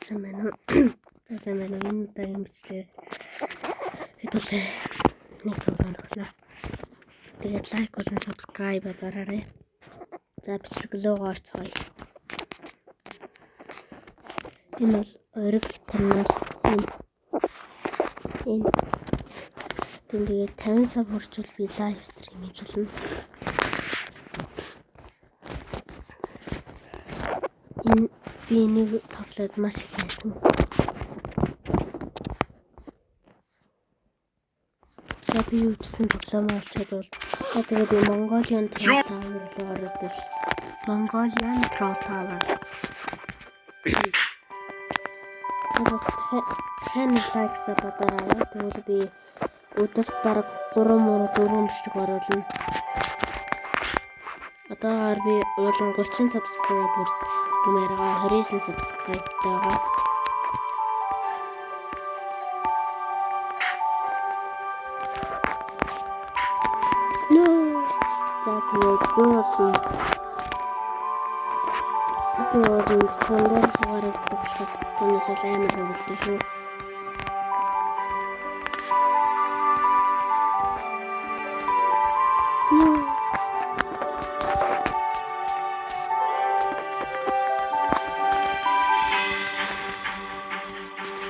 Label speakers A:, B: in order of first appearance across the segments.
A: Samano. Samano in times. It was a nickel. They get like and subscribe at the Zaps glow or toy. In a in the tens of horses be live streaming. In being upload machine. You simple schedule. That will be Mongolian Troll Tower. Mongolian Troll Tower. Hen likes the Batara. There will be Utter Park Kurum or Kurums to Gorolin. Other be all question subscribers to Mera Horizon subscribe.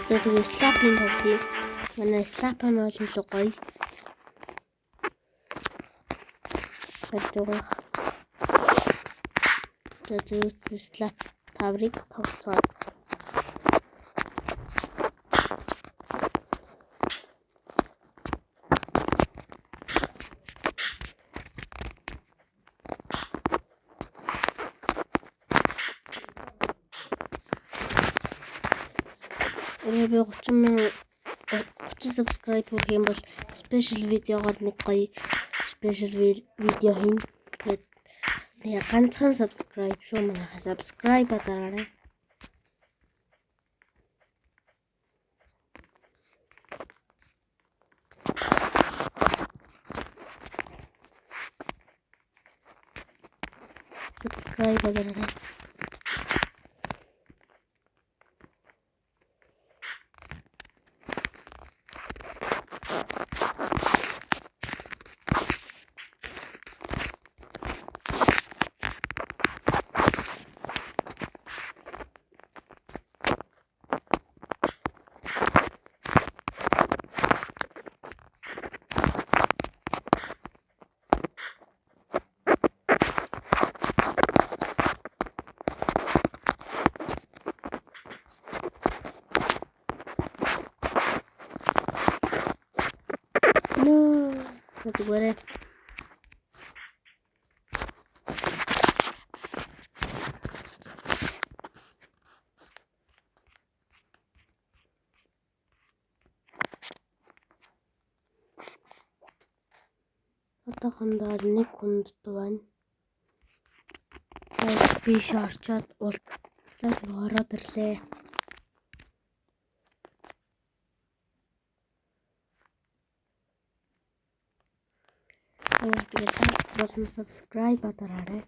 A: That will go slapping the when I slap him out of the way. The slap fabric outside. Maybe subscribe for game but special video special video hin. They can't subscribe. Show me subscribe at the subscribe at the no, that's what it. Отохондоо нэг хүнд дуун. Би шорчоод уулзаад ороод ирлээ. Тэгээд subscribe атаарай.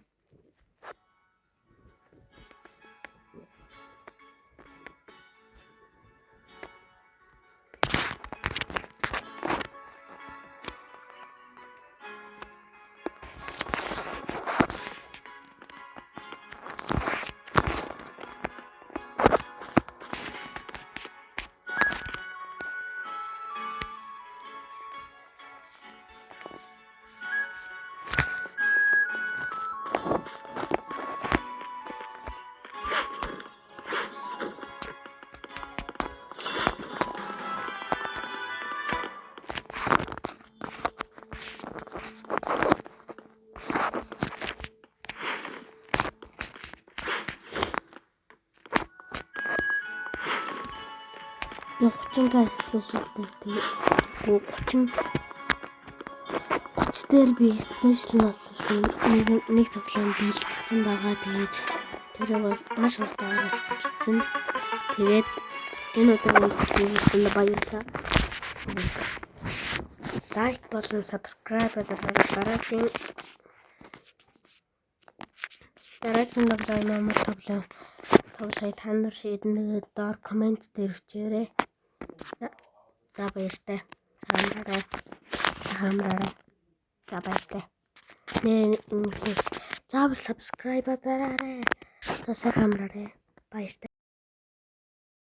A: Би 30-аас special дээр 30 дээр би special нэг тоглоом бэлтгэсэн байгаа. Тэгээд тэр бол маш хурдан орчихсон. Тэгээд энэ удаагийн видеонд баярлалаа. Лайк болон subscribe дараагийн тоглоом тоглоё та нар шийднэ доор комент дээр өчээрэй. За баяртай. Хамраарай. За баяртай. Заавал subscribe дараарай. За хамраарай. Баяртай.